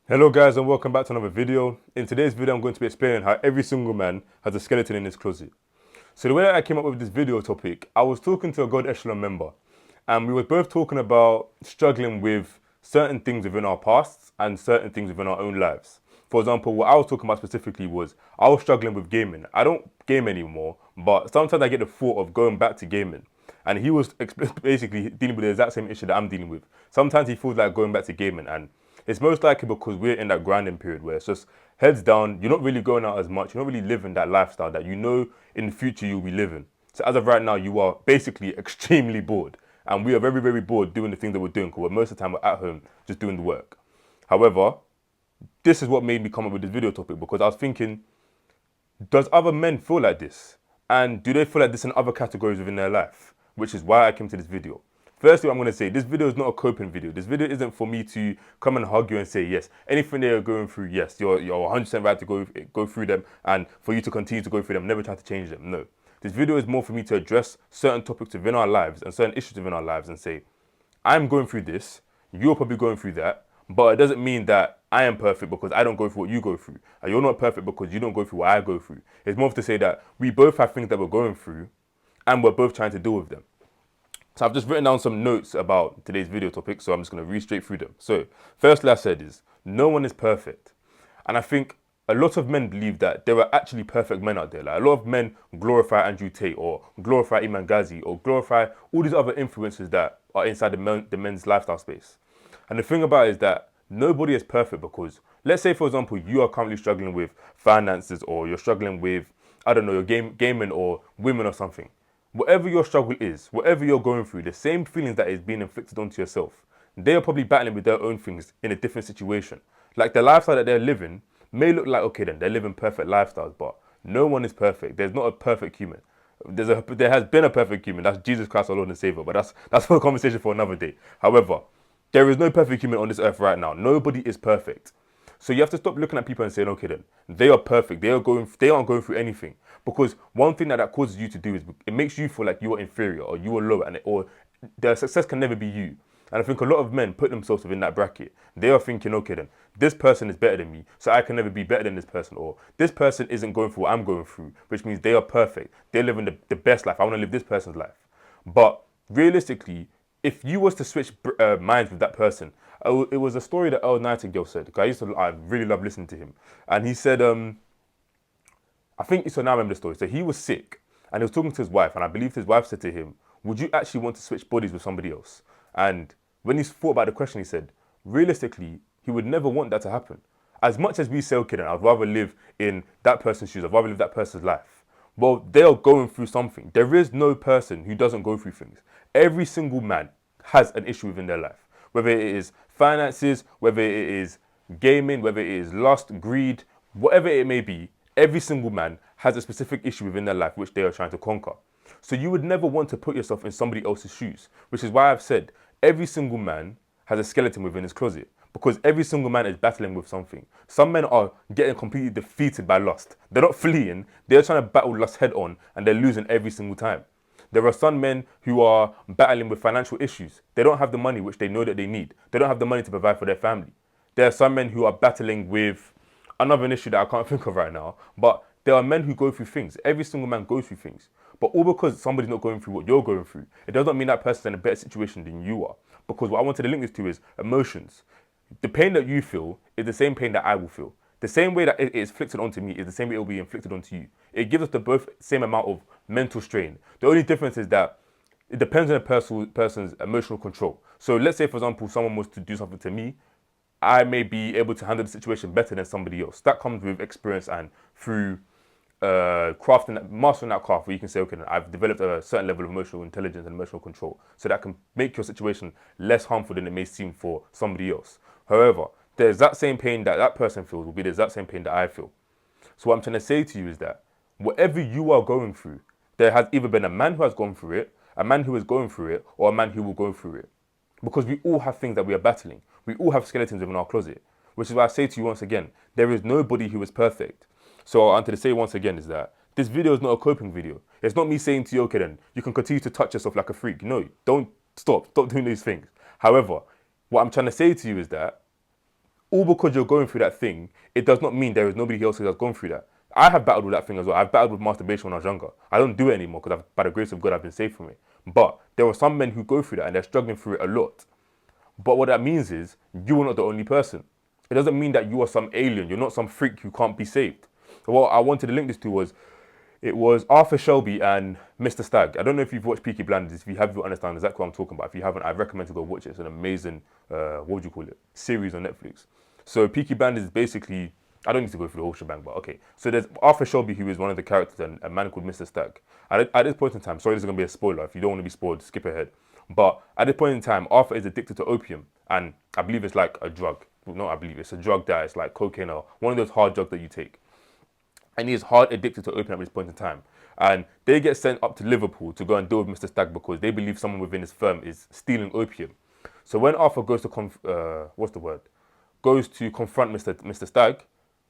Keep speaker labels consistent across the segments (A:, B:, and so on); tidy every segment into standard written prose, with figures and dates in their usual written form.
A: Hello guys and welcome back to another video. In today's video I'm going to be explaining how every single man has a skeleton in his closet. So the way that I came up with this video topic, I was talking to a God Echelon member and we were both talking about struggling with certain things within our pasts and certain things within our own lives. For example, what I was talking about specifically was I was struggling with gaming. I don't game anymore, but sometimes I get the thought of going back to gaming. And he was basically dealing with the exact same issue that I'm dealing with. Sometimes he feels like going back to gaming, and it's most likely because we're in that grinding period where it's just heads down, you're not really going out as much, you're not really living that lifestyle that you know in the future you'll be living. So as of right now, you are basically extremely bored. And we are very, very bored doing the things that we're doing because most of the time we're at home just doing the work. However, this is what made me come up with this video topic because I was thinking, does other men feel like this? And do they feel like this in other categories within their life? Which is why I came to this video. Firstly, what I'm going to say, this video is not a coping video. This video isn't for me to come and hug you and say, yes, anything they're going through, yes, you're 100% right to go through them and for you to continue to go through them, never try to change them. No. This video is more for me to address certain topics within our lives and certain issues within our lives and say, I'm going through this, you're probably going through that, but it doesn't mean that I am perfect because I don't go through what you go through. And you're not perfect because you don't go through what I go through. It's more to say that we both have things that we're going through and we're both trying to deal with them. So I've just written down some notes about today's video topic, so I'm just going to read straight through them. So firstly I said is, no one is perfect. And I think a lot of men believe that there are actually perfect men out there. Like a lot of men glorify Andrew Tate or glorify Iman Ghazi or glorify all these other influences that are inside the men's lifestyle space. And the thing about it is that nobody is perfect because, let's say for example, you are currently struggling with finances or you're struggling with, I don't know, your gaming or women or something. Whatever your struggle is, whatever you're going through, the same feelings that is being inflicted onto yourself, they are probably battling with their own things in a different situation. Like the lifestyle that they're living may look like, okay then, they're living perfect lifestyles, but no one is perfect. There's not a perfect human. There has been a perfect human, that's Jesus Christ our Lord and Savior, but that's for a conversation for another day. However, there is no perfect human on this earth right now. Nobody is perfect. So you have to stop looking at people and saying, okay then, they are perfect. They aren't going through anything. Because one thing that causes you to do is it makes you feel like you are inferior or you are low or their success can never be you. And I think a lot of men put themselves within that bracket. They are thinking, okay then, this person is better than me, so I can never be better than this person. Or this person isn't going through what I'm going through, which means they are perfect. They're living the best life. I want to live this person's life. But realistically, if you was to switch minds with that person, it was a story that Earl Nightingale said. I really love listening to him, and he said, I think so. Now I remember the story. So he was sick, and he was talking to his wife, and I believe his wife said to him, "Would you actually want to switch bodies with somebody else?" And when he thought about the question, he said, realistically, he would never want that to happen. As much as we say, okay, then I'd rather live in that person's shoes. I'd rather live that person's life. Well, they are going through something. There is no person who doesn't go through things. Every single man has an issue within their life, whether it is finances, whether it is gaming, whether it is lust, greed, whatever it may be. Every single man has a specific issue within their life which they are trying to conquer. So you would never want to put yourself in somebody else's shoes, which is why I've said every single man has a skeleton within his closet because every single man is battling with something. Some men are getting completely defeated by lust. They're not fleeing, they're trying to battle lust head on and they're losing every single time. There are some men who are battling with financial issues. They don't have the money which they know that they need. They don't have the money to provide for their family. There are some men who are battling with another issue that I can't think of right now, but there are men who go through things. Every single man goes through things. But all because somebody's not going through what you're going through, it doesn't mean that person's in a better situation than you are. Because what I wanted to link this to is emotions. The pain that you feel is the same pain that I will feel. The same way that it is inflicted onto me is the same way it will be inflicted onto you. It gives us the both same amount of mental strain. The only difference is that it depends on the person's emotional control. So let's say, for example, someone was to do something to me, I may be able to handle the situation better than somebody else. That comes with experience and through mastering that craft where you can say, okay, I've developed a certain level of emotional intelligence and emotional control. So that can make your situation less harmful than it may seem for somebody else. However, the exact same pain that that person feels will be the exact same pain that I feel. So what I'm trying to say to you is that whatever you are going through, there has either been a man who has gone through it, a man who is going through it, or a man who will go through it. Because we all have things that we are battling. We all have skeletons within our closet. Which is why I say to you once again, there is nobody who is perfect. So what I wanted to say once again is that this video is not a coping video. It's not me saying to you, okay then, you can continue to touch yourself like a freak. No, don't stop. Stop doing these things. However, what I'm trying to say to you is that All because you're going through that thing, it does not mean there is nobody else who has gone through that. I have battled with that thing as well. I've battled with masturbation when I was younger. I don't do it anymore because by the grace of God, I've been saved from it. But there are some men who go through that and they're struggling through it a lot. But what that means is you are not the only person. It doesn't mean that you are some alien. You're not some freak who can't be saved. What I wanted to link this to was, it was Arthur Shelby and Mr. Stagg. I don't know if you've watched Peaky Blinders. If you have, you'll understand exactly what I'm talking about. If you haven't, I recommend to go watch it. It's an amazing, what would you call it, series on Netflix. So Peaky Blinders is basically, I don't need to go through the whole shebang, but okay. So there's Arthur Shelby, who is one of the characters, and a man called Mr. Stagg. At this point in time, sorry, this is going to be a spoiler. If you don't want to be spoiled, skip ahead. But at this point in time, Arthur is addicted to opium. And I believe it's like a drug. No, I believe it's a drug that is like cocaine or one of those hard drugs that you take. And he is hard addicted to opium at this point in time. And they get sent up to Liverpool to go and deal with Mr. Stagg because they believe someone within his firm is stealing opium. So when Arthur goes to goes to confront Mr. Stagg,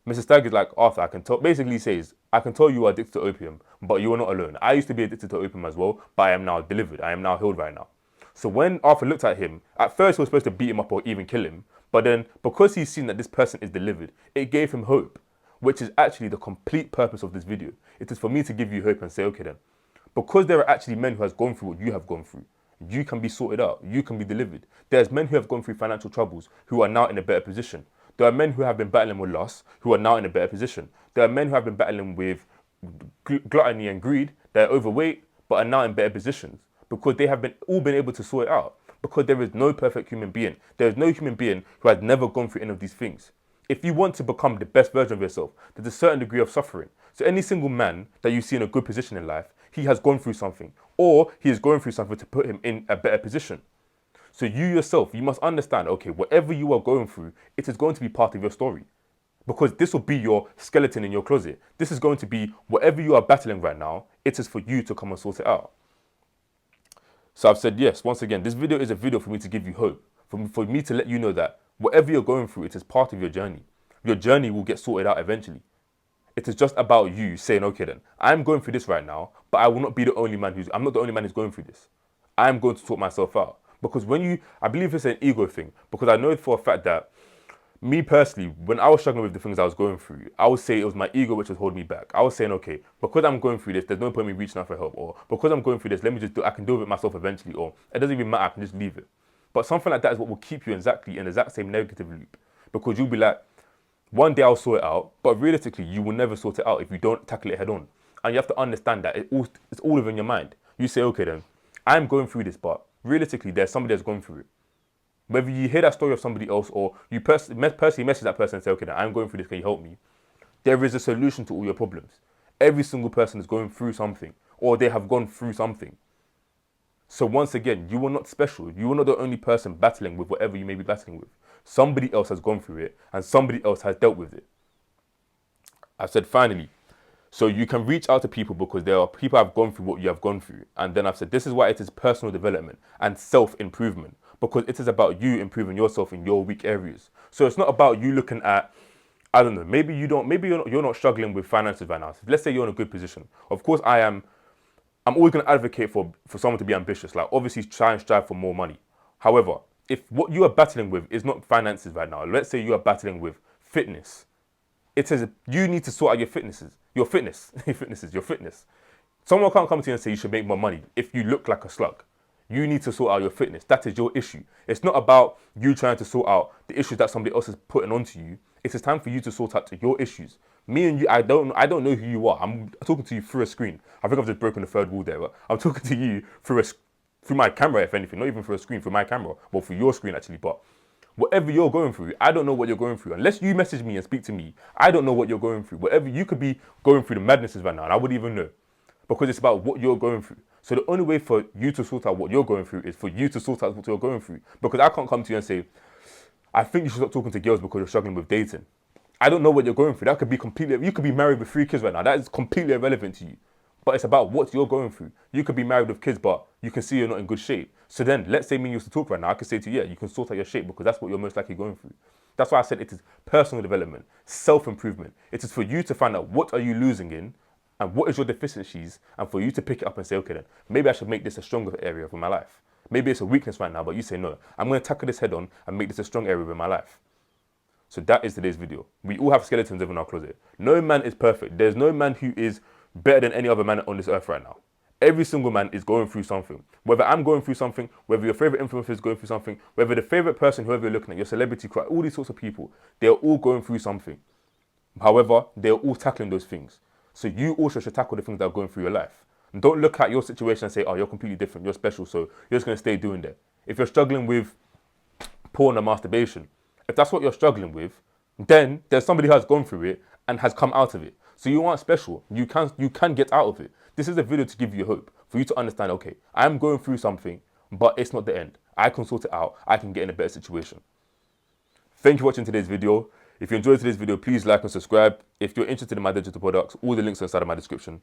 A: Mr. Stagg is like, Arthur, I can tell. Basically, he says, I can tell you are addicted to opium, but you are not alone. I used to be addicted to opium as well, but I am now delivered. I am now healed right now. So when Arthur looked at him, at first he was supposed to beat him up or even kill him, but then because he's seen that this person is delivered, it gave him hope, which is actually the complete purpose of this video. It is for me to give you hope and say, okay then, because there are actually men who have gone through what you have gone through, you can be sorted out, you can be delivered. There's men who have gone through financial troubles who are now in a better position. There are men who have been battling with lust who are now in a better position. There are men who have been battling with gluttony and greed, they're overweight, but are now in better positions because they have all been able to sort it out. Because there is no perfect human being. There is no human being who has never gone through any of these things. If you want to become the best version of yourself, there's a certain degree of suffering. So any single man that you see in a good position in life, he has gone through something, or he is going through something to put him in a better position. So you yourself, you must understand, okay, whatever you are going through, it is going to be part of your story. Because this will be your skeleton in your closet. This is going to be whatever you are battling right now, it is for you to come and sort it out. So I've said yes, once again, this video is a video for me to give you hope, for me to let you know that whatever you're going through, it is part of your journey. Your journey will get sorted out eventually. It is just about you saying, okay then, I'm going through this right now, but I will not be the only man I'm not the only man who's going through this. I'm going to sort myself out. Because I believe it's an ego thing, because I know for a fact that me personally, when I was struggling with the things I was going through, I would say it was my ego which was holding me back. I was saying, okay, because I'm going through this, there's no point in me reaching out for help, or because I'm going through this, let me just I can deal with it myself eventually, or it doesn't even matter, I can just leave it. But something like that is what will keep you exactly in the exact same negative loop, because you'll be like, one day I'll sort it out, but realistically, you will never sort it out if you don't tackle it head on. And you have to understand that it's all within your mind. You say, okay then, I'm going through this, but realistically, there's somebody that's going through it. Whether you hear that story of somebody else or you personally message that person and say, okay, now I'm going through this, can you help me? There is a solution to all your problems. Every single person is going through something, or they have gone through something. So once again, you are not special. You are not the only person battling with whatever you may be battling with. Somebody else has gone through it, and somebody else has dealt with it. I said finally, so you can reach out to people because there are people who have gone through what you have gone through. And then I've said, this is why it is personal development and self-improvement, because it is about you improving yourself in your weak areas. So it's not about you looking at, I don't know, maybe you're not struggling with finances right now. So let's say you're in a good position. Of course, I'm always going to advocate for someone to be ambitious. Like obviously try and strive for more money. However, if what you are battling with is not finances right now, let's say you are battling with fitness. It says you need to sort out your fitness. Someone can't come to you and say you should make more money if you look like a slug. You need to sort out your fitness. That is your issue. It's not about you trying to sort out the issues that somebody else is putting onto you. It is time for you to sort out your issues. Me and you, I don't know who you are. I'm talking to you through a screen. I think I've just broken the third wall there, but I'm talking to you through my camera, if anything, not even through a screen, through my camera, well, through your screen actually. But whatever you're going through, I don't know what you're going through. Unless you message me and speak to me, I don't know what you're going through. Whatever, you could be going through the madnesses right now, and I wouldn't even know. Because it's about what you're going through. So the only way for you to sort out what you're going through is for you to sort out what you're going through. Because I can't come to you and say, I think you should stop talking to girls because you're struggling with dating. I don't know what you're going through. That could be you could be married with 3 kids right now. That is completely irrelevant to you. But it's about what you're going through. You could be married with kids, but you can see you're not in good shape. So then, let's say me and you used to talk right now. I could say to you, yeah, you can sort out your shape because that's what you're most likely going through. That's why I said it is personal development, self-improvement. It is for you to find out what are you losing in and what is your deficiencies, and for you to pick it up and say, okay then, maybe I should make this a stronger area of my life. Maybe it's a weakness right now, but you say, no, I'm going to tackle this head on and make this a strong area of my life. So that is today's video. We all have skeletons within our closet. No man is perfect. There's no man who is better than any other man on this earth right now. Every single man is going through something. Whether I'm going through something, whether your favorite influencer is going through something, whether the favorite person, whoever you're looking at, your celebrity crush, all these sorts of people, they're all going through something. However, they're all tackling those things. So you also should tackle the things that are going through your life. And don't look at your situation and say, oh, you're completely different, you're special, so you're just going to stay doing that. If you're struggling with porn and masturbation, if that's what you're struggling with, then there's somebody who has gone through it and has come out of it. So you aren't special. You can get out of it. This is a video to give you hope, for you to understand, okay, I'm going through something, but it's not the end. I can sort it out. I can get in a better situation. Thank you for watching today's video. If you enjoyed today's video, please like and subscribe. If you're interested in my digital products, all the links are inside of my description.